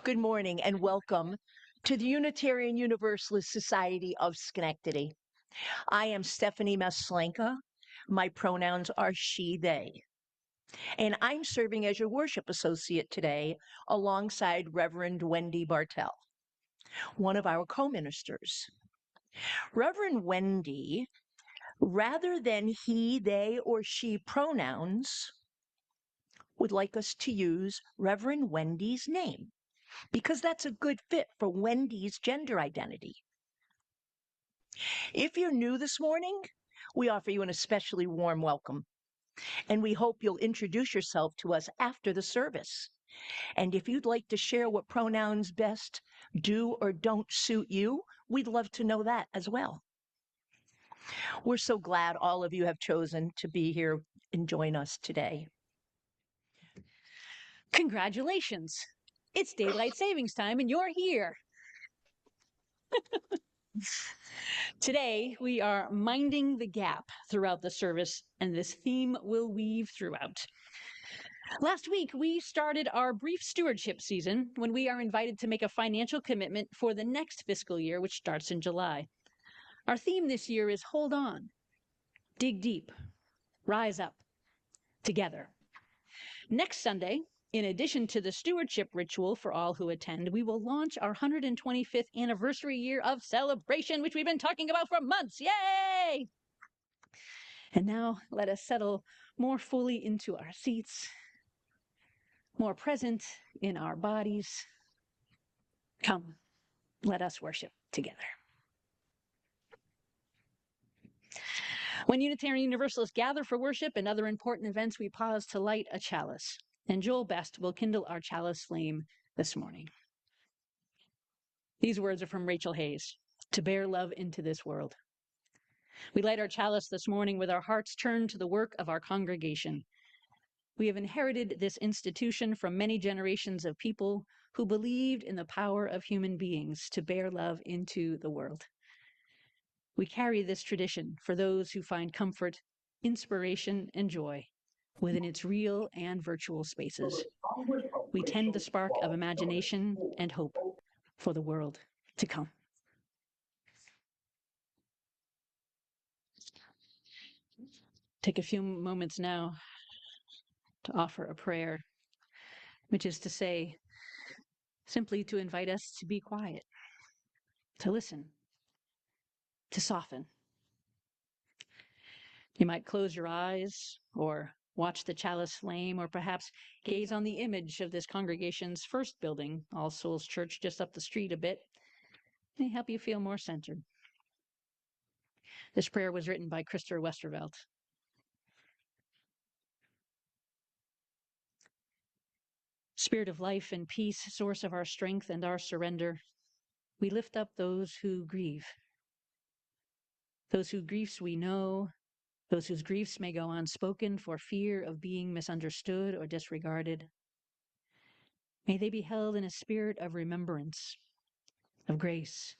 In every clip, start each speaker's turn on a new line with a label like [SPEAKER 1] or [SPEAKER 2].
[SPEAKER 1] Good morning and welcome to the Unitarian Universalist Society of Schenectady. I am Stephanie Maslanka. My pronouns are she, they. And I'm serving as your worship associate today alongside Reverend Wendy Bartel, one of our co-ministers. Reverend Wendy, rather than he, they, or she pronouns, would like us to use Reverend Wendy's name, because that's a good fit for Wendy's gender identity. If you're new this morning, we offer you an especially warm welcome, and we hope you'll introduce yourself to us after the service. And if you'd like to share what pronouns best do or don't suit you, we'd love to know that as well. We're so glad all of you have chosen to be here and join us today.
[SPEAKER 2] Congratulations. It's daylight savings time and you're here. Today, we are minding the gap throughout the service, and this theme will weave throughout. Last week, we started our brief stewardship season when we are invited to make a financial commitment for the next fiscal year, which starts in July. Our theme this year is Hold On, Dig Deep, Rise Up, Together. Next Sunday, in addition to the stewardship ritual for all who attend, we will launch our 125th anniversary year of celebration, which we've been talking about for months. Yay! And now let us settle more fully into our seats, more present in our bodies. Come, let us worship together. When Unitarian Universalists gather for worship and other important events, we pause to light a chalice. And Joel Best will kindle our chalice flame this morning. These words are from Rachel Hayes, to bear love into this world. We light our chalice this morning with our hearts turned to the work of our congregation. We have inherited this institution from many generations of people who believed in the power of human beings to bear love into the world. We carry this tradition for those who find comfort, inspiration, and joy within its real and virtual spaces. We tend the spark of imagination and hope for the world to come. Take a few moments now to offer a prayer, which is to say, simply to invite us to be quiet, to listen, to soften. You might close your eyes or watch the chalice flame, or perhaps gaze on the image of this congregation's first building, All Souls Church, just up the street a bit. It may help you feel more centered. This prayer was written by Christopher Westervelt. Spirit of life and peace, source of our strength and our surrender, we lift up those who grieve. Those whose griefs we know, those whose griefs may go unspoken for fear of being misunderstood or disregarded. May they be held in a spirit of remembrance, of grace,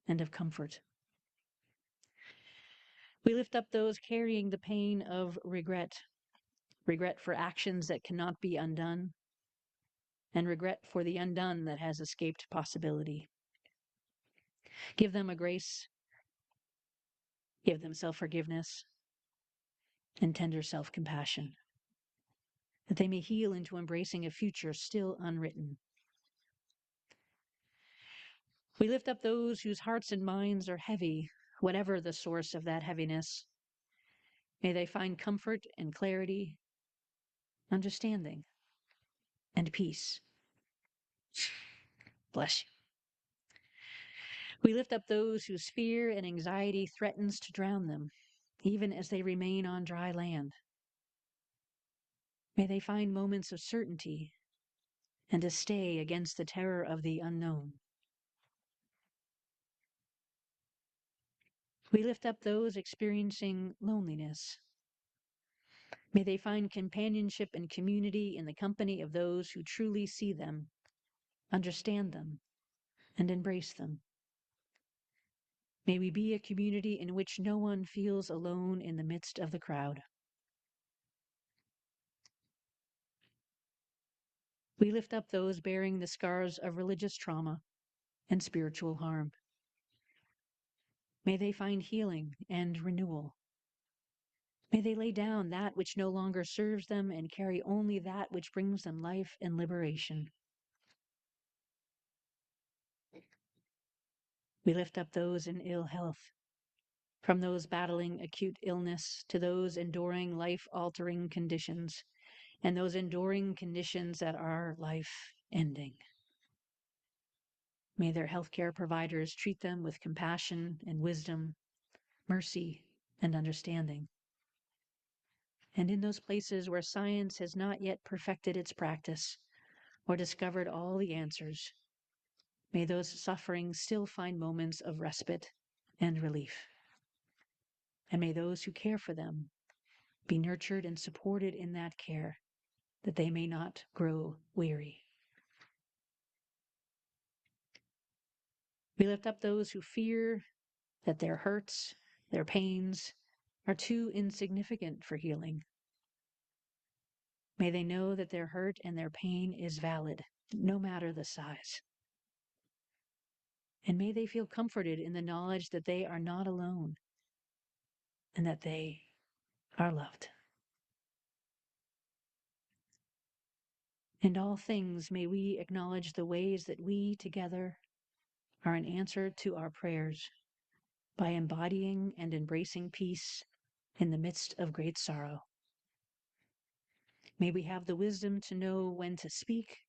[SPEAKER 2] and of comfort. We lift up those carrying the pain of regret, regret for actions that cannot be undone, and regret for the undone that has escaped possibility. Give them a grace, give them self-forgiveness, and tender self-compassion, that they may heal into embracing a future still unwritten. We lift up those whose hearts and minds are heavy, whatever the source of that heaviness. May they find comfort and clarity, understanding, and peace. Bless you. We lift up those whose fear and anxiety threatens to drown them, even as they remain on dry land. May they find moments of certainty and a stay against the terror of the unknown. We lift up those experiencing loneliness. May they find companionship and community in the company of those who truly see them, understand them, and embrace them. May we be a community in which no one feels alone in the midst of the crowd. We lift up those bearing the scars of religious trauma and spiritual harm. May they find healing and renewal. May they lay down that which no longer serves them and carry only that which brings them life and liberation. We lift up those in ill health, from those battling acute illness to those enduring life-altering conditions, and those enduring conditions that are life-ending. May their healthcare providers treat them with compassion and wisdom, mercy and understanding. And in those places where science has not yet perfected its practice or discovered all the answers, may those suffering still find moments of respite and relief. And may those who care for them be nurtured and supported in that care, that they may not grow weary. We lift up those who fear that their hurts, their pains, are too insignificant for healing. May they know that their hurt and their pain is valid, no matter the size. And may they feel comforted in the knowledge that they are not alone and that they are loved. In all things, may we acknowledge the ways that we together are an answer to our prayers by embodying and embracing peace in the midst of great sorrow. May we have the wisdom to know when to speak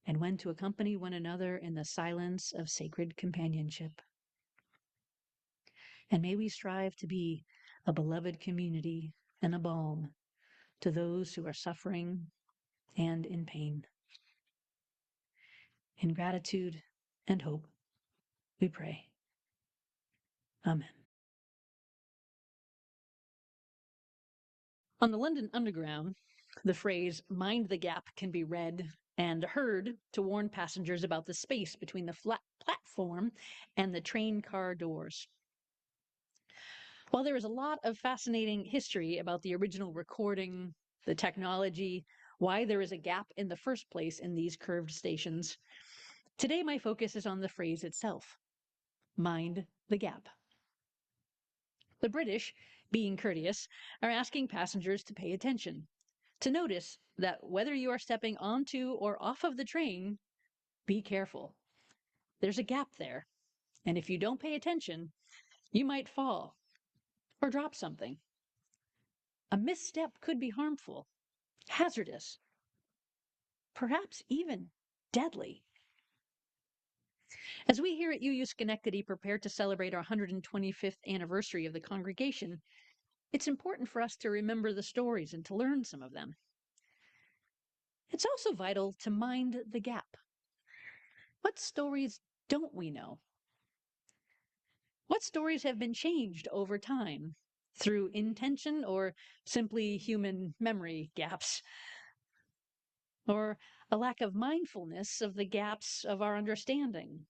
[SPEAKER 2] and when to accompany one another in the silence of sacred companionship. And may we strive to be a beloved community and a balm to those who are suffering and in pain. In gratitude and hope, we pray. Amen. On the London Underground, the phrase "mind the gap" can be read and heard to warn passengers about the space between the flat platform and the train car doors. While there is a lot of fascinating history about the original recording, the technology, why there is a gap in the first place in these curved stations, today my focus is on the phrase itself, mind the gap. The British, being courteous, are asking passengers to pay attention, to notice that whether you are stepping onto or off of the train, be careful. There's a gap there, and if you don't pay attention, you might fall or drop something. A misstep could be harmful, hazardous, perhaps even deadly. As we here at UU Schenectady prepare to celebrate our 125th anniversary of the congregation, it's important for us to remember the stories and to learn some of them. It's also vital to mind the gap. What stories don't we know? What stories have been changed over time through intention or simply human memory gaps? Or a lack of mindfulness of the gaps of our understanding,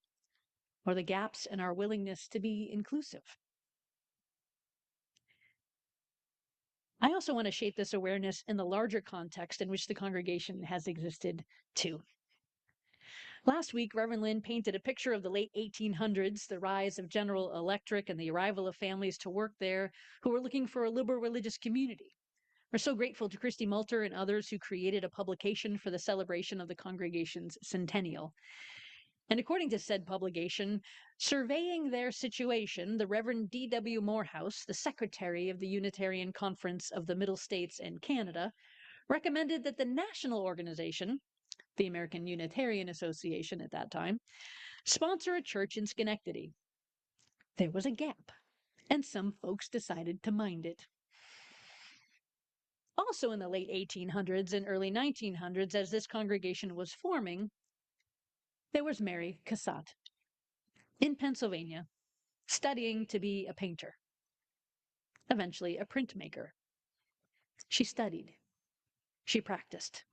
[SPEAKER 2] or the gaps in our willingness to be inclusive? I also want to shape this awareness in the larger context in which the congregation has existed too. Last week, Reverend Lynn painted a picture of the late 1800s, the rise of General Electric and the arrival of families to work there who were looking for a liberal religious community. We're so grateful to Christy Multer and others who created a publication for the celebration of the congregation's centennial. And according to said publication, surveying their situation, the Reverend D.W. Morehouse, the secretary of the Unitarian Conference of the Middle States and Canada, recommended that the national organization, the American Unitarian Association at that time, sponsor a church in Schenectady. There was a gap, and some folks decided to mind it. Also in the late 1800s and early 1900s, as this congregation was forming, there was Mary Cassatt in Pennsylvania, studying to be a painter, eventually a printmaker. She studied, she practiced,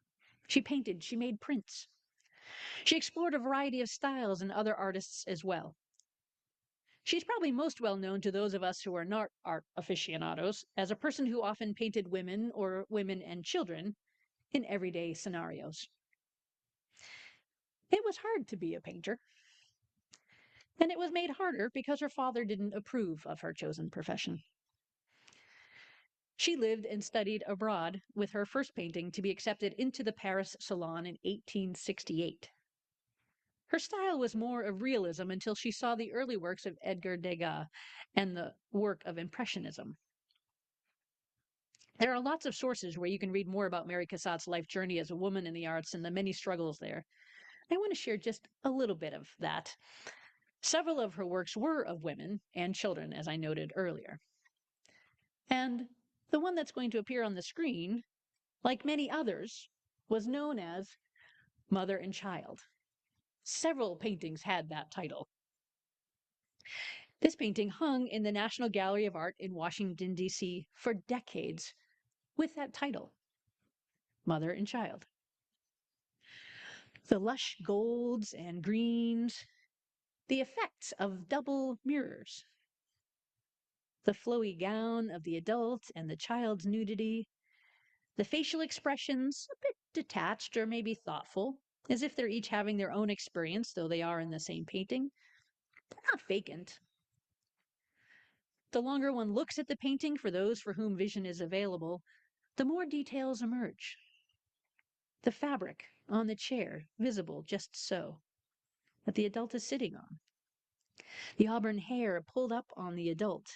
[SPEAKER 2] she painted, she made prints. She explored a variety of styles and other artists as well. She's probably most well known to those of us who are not art aficionados as a person who often painted women or women and children in everyday scenarios. It was hard to be a painter, and it was made harder because her father didn't approve of her chosen profession. She lived and studied abroad, with her first painting to be accepted into the Paris Salon in 1868. Her style was more of realism until she saw the early works of Edgar Degas and the work of Impressionism. There are lots of sources where you can read more about Mary Cassatt's life journey as a woman in the arts and the many struggles there. I want to share just a little bit of that. Several of her works were of women and children, as I noted earlier. And the one that's going to appear on the screen, like many others, was known as Mother and Child. Several paintings had that title. This painting hung in the National Gallery of Art in Washington, D.C. for decades with that title, Mother and Child. The lush golds and greens, the effects of double mirrors, the flowy gown of the adult and the child's nudity, the facial expressions a bit detached or maybe thoughtful, as if they're each having their own experience, though they are in the same painting. They're not vacant. The longer one looks at the painting for those for whom vision is available, the more details emerge. The fabric on the chair, visible just so, that the adult is sitting on. The auburn hair pulled up on the adult.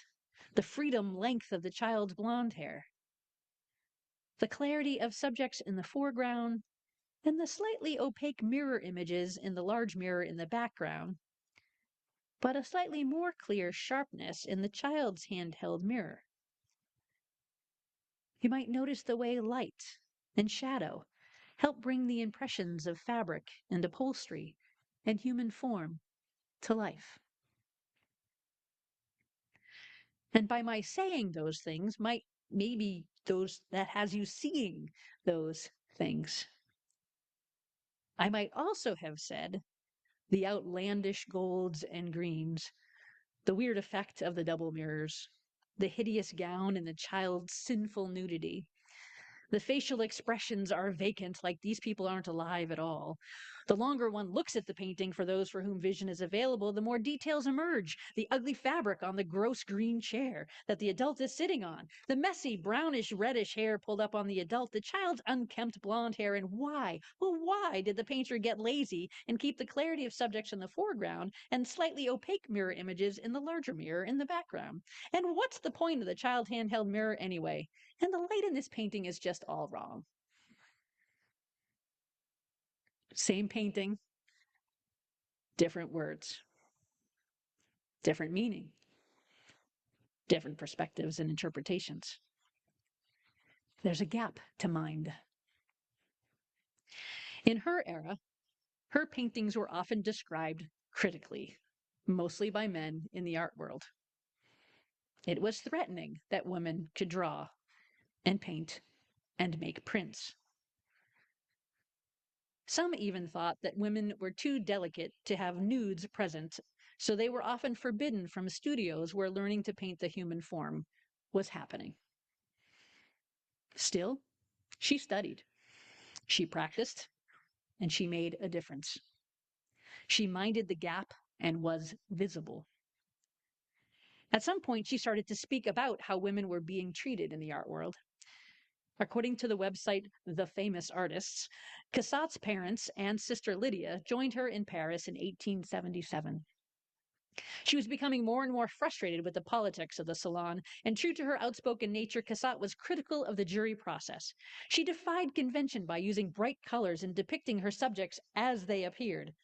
[SPEAKER 2] The freedom length of the child's blonde hair. The clarity of subjects in the foreground, and the slightly opaque mirror images in the large mirror in the background, but a slightly more clear sharpness in the child's handheld mirror. You might notice the way light and shadow help bring the impressions of fabric and upholstery and human form to life. And by my saying those things, maybe those that has you seeing those things. I might also have said the outlandish golds and greens, the weird effect of the double mirrors, the hideous gown and the child's sinful nudity. The facial expressions are vacant, like these people aren't alive at all. The longer one looks at the painting for those for whom vision is available, the more details emerge. The ugly fabric on the gross green chair that the adult is sitting on, the messy brownish reddish hair pulled up on the adult, the child's unkempt blonde hair, and why? Well, why did the painter get lazy and keep the clarity of subjects in the foreground and slightly opaque mirror images in the larger mirror in the background? And what's the point of the child handheld mirror anyway? And the light in this painting is just all wrong. Same painting, different words, different meaning, different perspectives and interpretations. There's a gap to mind. In her era, her paintings were often described critically, mostly by men in the art world. It was threatening that women could draw and paint and make prints. Some even thought that women were too delicate to have nudes present, so they were often forbidden from studios where learning to paint the human form was happening. Still, she studied, she practiced, and she made a difference. She minded the gap and was visible. At some point, she started to speak about how women were being treated in the art world. According to the website The Famous Artists, Cassatt's parents and sister Lydia joined her in Paris in 1877. She was becoming more and more frustrated with the politics of the salon, and true to her outspoken nature, Cassatt was critical of the jury process. She defied convention by using bright colors and depicting her subjects as they appeared.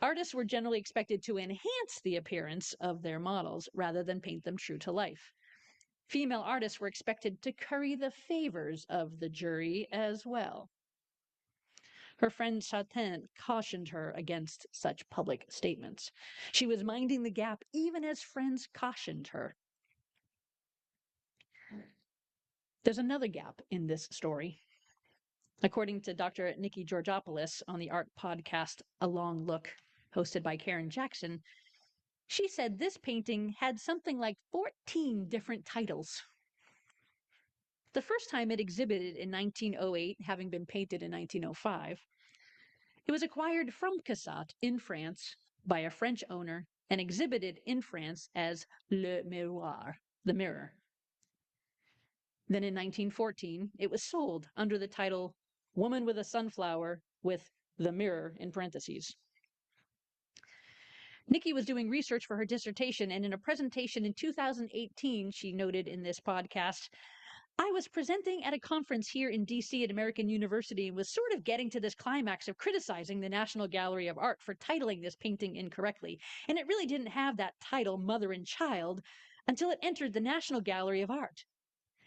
[SPEAKER 2] Artists were generally expected to enhance the appearance of their models rather than paint them true to life. Female artists were expected to curry the favors of the jury as well. Her friend Chatin cautioned her against such public statements. She was minding the gap even as friends cautioned her. There's another gap in this story. According to Dr. Nikki Georgopoulos on the art podcast A Long Look, hosted by Karen Jackson, she said this painting had something like 14 different titles. The first time it exhibited in 1908, having been painted in 1905, It was acquired from Cassatt in France by a French owner and exhibited in France as Le Miroir, the mirror. Then in 1914, it was sold under the title Woman with a Sunflower with the Mirror in parentheses. Nikki was doing research for her dissertation, and in a presentation in 2018, she noted in this podcast, I was presenting at a conference here in DC at American University and was sort of getting to this climax of criticizing the National Gallery of Art for titling this painting incorrectly. And it really didn't have that title, Mother and Child, until it entered the National Gallery of Art.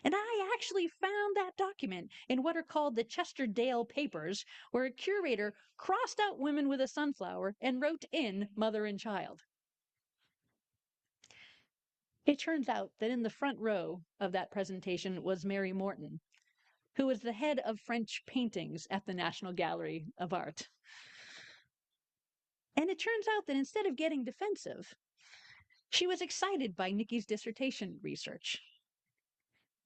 [SPEAKER 2] And I actually found that document in what are called the Chester Dale Papers, where a curator crossed out women with a sunflower and wrote in mother and child. It turns out that in the front row of that presentation was Mary Morton, who was the head of French paintings at the National Gallery of Art. And it turns out that instead of getting defensive, she was excited by Nikki's dissertation research.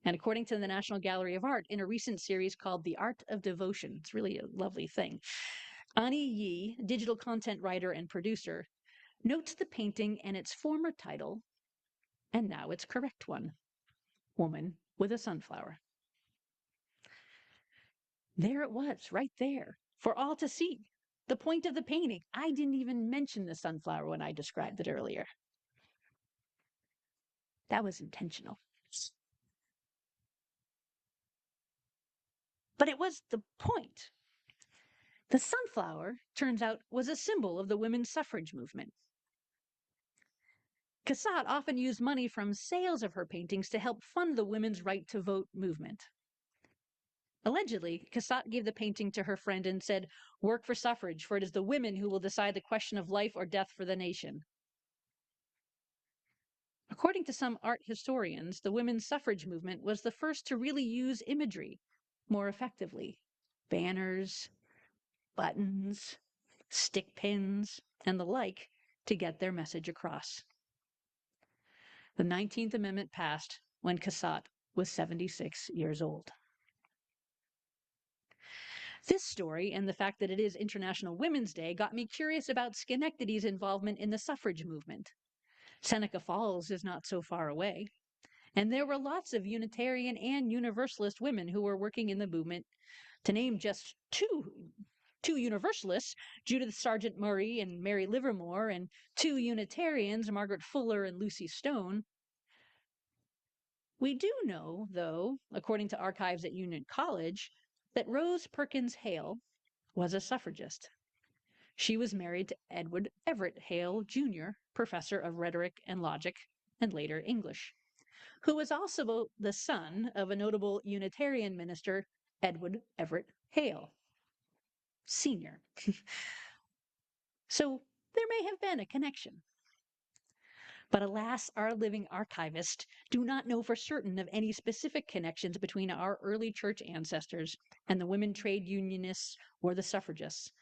[SPEAKER 2] And according to the National Gallery of Art, in a recent series called The Art of Devotion, it's really a lovely thing, Ani Yi, digital content writer and producer, notes the painting and its former title, and now its correct one, Woman with a Sunflower. There it was, right there, for all to see. The point of the painting. I didn't even mention the sunflower when I described it earlier. That was intentional. But it was the point. The sunflower, turns out, was a symbol of the women's suffrage movement. Cassatt often used money from sales of her paintings to help fund the women's right to vote movement. Allegedly, Cassatt gave the painting to her friend and said, "Work for suffrage, for it is the women who will decide the question of life or death for the nation." According to some art historians, the women's suffrage movement was the first to really use imagery more effectively. Banners, buttons, stick pins, and the like to get their message across. The 19th Amendment passed when Cassatt was 76 years old. This story and the fact that it is International Women's Day got me curious about Schenectady's involvement in the suffrage movement. Seneca Falls is not so far away. And there were lots of Unitarian and Universalist women who were working in the movement. To name just two Universalists, Judith Sargent Murray and Mary Livermore, and two Unitarians, Margaret Fuller and Lucy Stone. We do know, though, according to archives at Union College, that Rose Perkins Hale was a suffragist. She was married to Edward Everett Hale, Jr., professor of rhetoric and logic, and later English, who was also the son of a notable Unitarian minister, Edward Everett Hale, Sr. So there may have been a connection. But alas, our living archivists do not know for certain of any specific connections between our early church ancestors and the women trade unionists or the suffragists.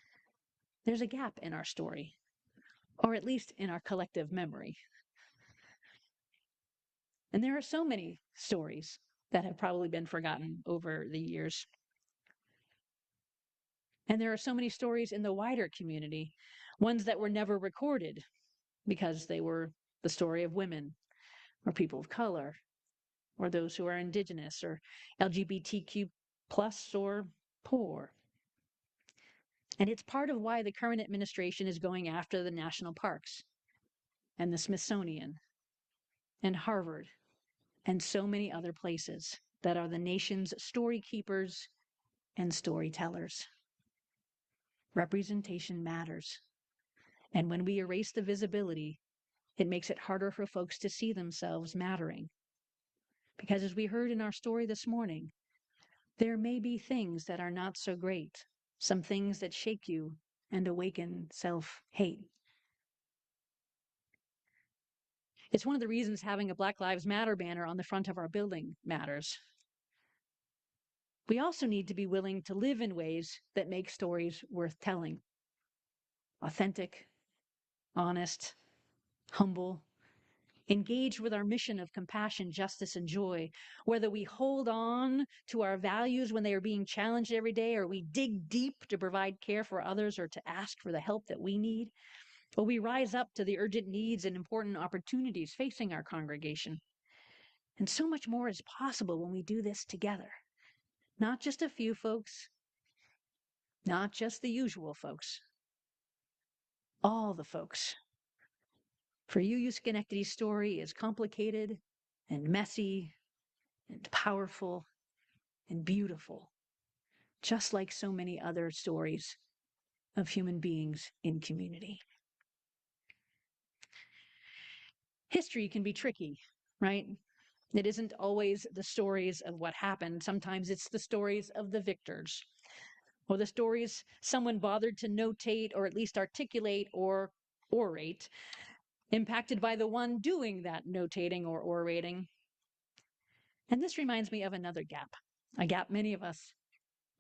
[SPEAKER 2] There's a gap in our story, or at least in our collective memory. And there are so many stories that have probably been forgotten over the years. And there are so many stories in the wider community, ones that were never recorded because they were the story of women or people of color or those who are indigenous or LGBTQ plus or poor. And it's part of why the current administration is going after the national parks and the Smithsonian and Harvard and so many other places that are the nation's story keepers and storytellers. Representation matters. And when we erase the visibility, it makes it harder for folks to see themselves mattering. Because as we heard in our story this morning, there may be things that are not so great, some things that shake you and awaken self-hate. It's one of the reasons having a Black Lives Matter banner on the front of our building matters. We also need to be willing to live in ways that make stories worth telling. Authentic, honest, humble, engaged with our mission of compassion, justice, and joy, whether we hold on to our values when they are being challenged every day, or we dig deep to provide care for others or to ask for the help that we need, or we rise up to the urgent needs and important opportunities facing our congregation. And so much more is possible when we do this together. Not just a few folks, not just the usual folks, all the folks. For UU Schenectady's story is complicated and messy and powerful and beautiful, just like so many other stories of human beings in community. History can be tricky, right? It isn't always the stories of what happened. Sometimes it's the stories of the victors, or the stories someone bothered to notate or at least articulate or orate, impacted by the one doing that notating or orating. And this reminds me of another gap, a gap many of us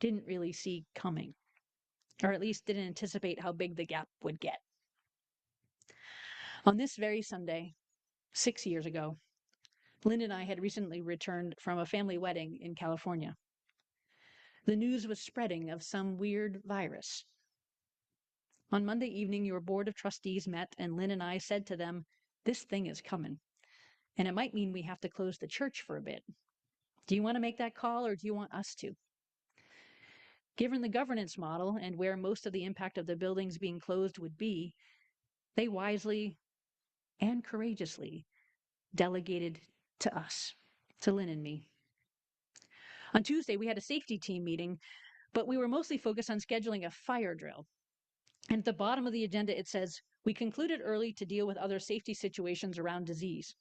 [SPEAKER 2] didn't really see coming, or at least didn't anticipate how big the gap would get. On this very Sunday, 6 years ago, Lynn and I had recently returned from a family wedding in California. The news was spreading of some weird virus. On Monday evening, your board of trustees met, and Lynn and I said to them, "This thing is coming, and it might mean we have to close the church for a bit. Do you want to make that call, or do you want us to?" Given the governance model and where most of the impact of the buildings being closed would be, they wisely and courageously delegated to us, to Lynn and me. On Tuesday, we had a safety team meeting, but we were mostly focused on scheduling a fire drill. And at the bottom of the agenda, it says, "We concluded early to deal with other safety situations around disease."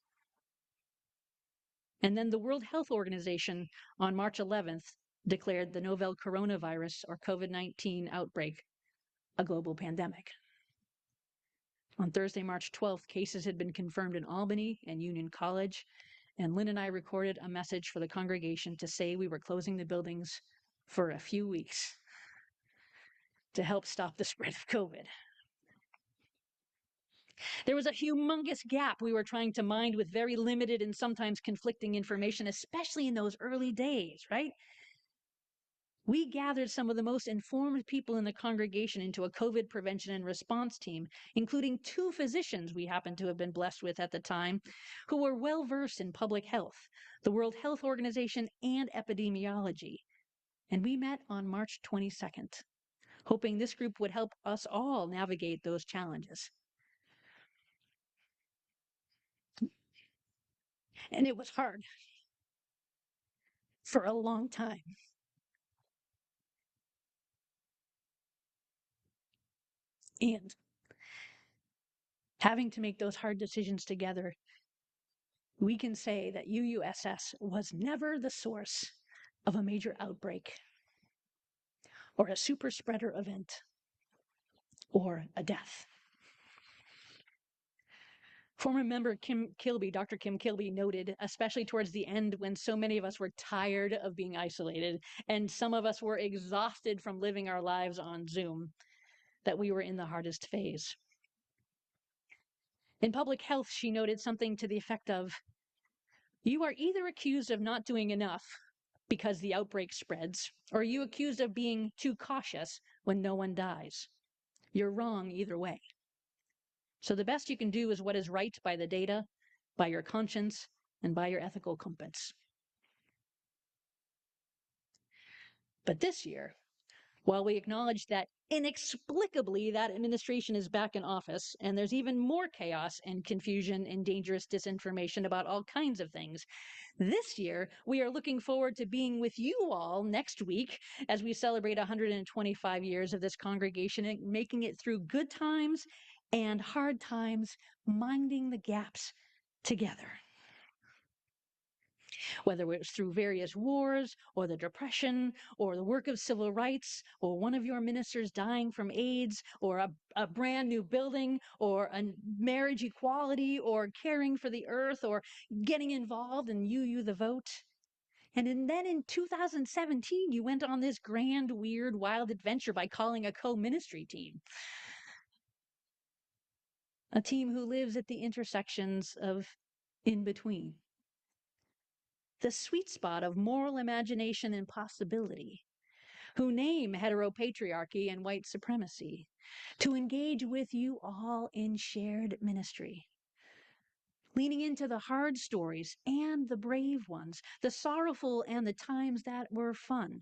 [SPEAKER 2] And then the World Health Organization on March 11th declared the novel coronavirus, or COVID-19 outbreak, a global pandemic. On Thursday, March 12th, cases had been confirmed in Albany and Union College, and Lynn and I recorded a message for the congregation to say we were closing the buildings for a few weeks to help stop the spread of COVID. There was a humongous gap we were trying to mind with very limited and sometimes conflicting information, especially in those early days, right? We gathered some of the most informed people in the congregation into a COVID prevention and response team, including 2 physicians we happened to have been blessed with at the time, who were well versed in public health, the World Health Organization, and epidemiology. And we met on March 22nd, hoping this group would help us all navigate those challenges. And it was hard for a long time. And having to make those hard decisions together, we can say that UUSS was never the source of a major outbreak or a super spreader event or a death. Former member Dr. Kim Kilby noted, especially towards the end when so many of us were tired of being isolated and some of us were exhausted from living our lives on Zoom, that we were in the hardest phase. In public health, she noted something to the effect of, "You are either accused of not doing enough because the outbreak spreads, or you accused of being too cautious when no one dies. You're wrong either way. So the best you can do is what is right by the data, by your conscience, and by your ethical compass." But this year, while we acknowledge that inexplicably that administration is back in office, and there's even more chaos and confusion and dangerous disinformation about all kinds of things, this year we are looking forward to being with you all next week as we celebrate 125 years of this congregation and making it through good times and hard times, minding the gaps together. Whether it's through various wars or the Depression or the work of civil rights or one of your ministers dying from AIDS or a brand new building or a marriage equality or caring for the earth or getting involved in UU the vote. And then in 2017, you went on this grand, weird, wild adventure by calling a co-ministry team. A team who lives at the intersections of in between. The sweet spot of moral imagination and possibility, who name heteropatriarchy and white supremacy, to engage with you all in shared ministry. Leaning into the hard stories and the brave ones, the sorrowful and the times that were fun,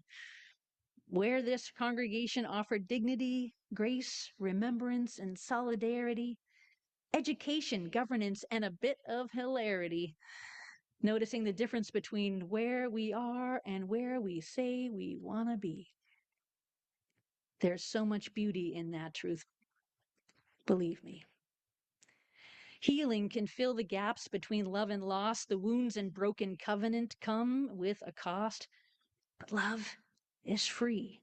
[SPEAKER 2] where this congregation offered dignity, grace, remembrance, and solidarity, education, governance, and a bit of hilarity, noticing the difference between where we are and where we say we want to be. There's so much beauty in that truth, believe me. Healing can fill the gaps between love and loss. The wounds and broken covenant come with a cost. But love is free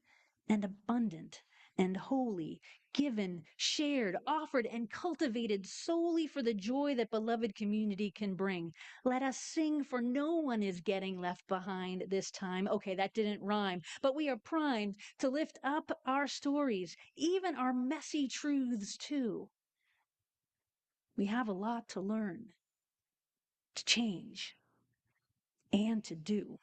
[SPEAKER 2] and abundant and holy, given, shared, offered, and cultivated solely for the joy that beloved community can bring. Let us sing, for no one is getting left behind this time. Okay, that didn't rhyme, but we are primed to lift up our stories, even our messy truths too. We have a lot to learn, to change, and to do.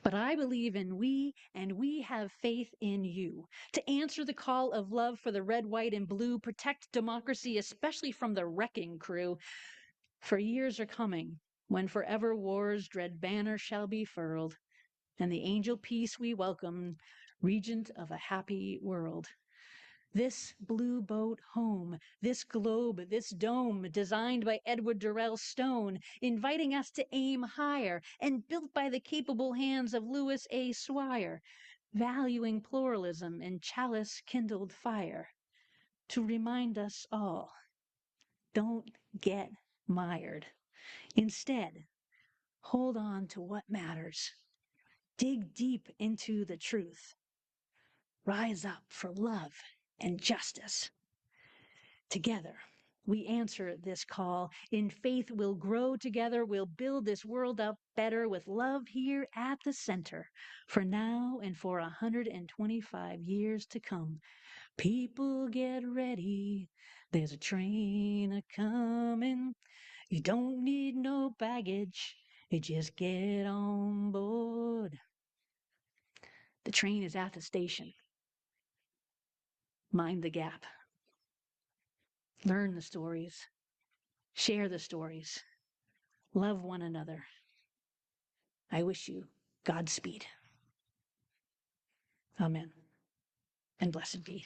[SPEAKER 2] But I believe in we, and we have faith in you to answer the call of love for the red, white, and blue, protect democracy, especially from the wrecking crew. For years are coming when forever war's dread banner shall be furled, and the angel peace we welcome, regent of a happy world. This blue boat home, this globe, this dome, designed by Edward Durrell Stone, inviting us to aim higher, and built by the capable hands of Louis A. Swire, valuing pluralism and chalice kindled fire, to remind us all, don't get mired. Instead, hold on to what matters. Dig deep into the truth. Rise up for love and justice. Together, we answer this call. In faith, we'll grow together. We'll build this world up better with love here at the center for now and for 125 years to come. People get ready. There's a train a-coming. You don't need no baggage. You just get on board. The train is at the station. Mind the gap. Learn the stories. Share the stories. Love one another. I wish you Godspeed. Amen. And blessed be.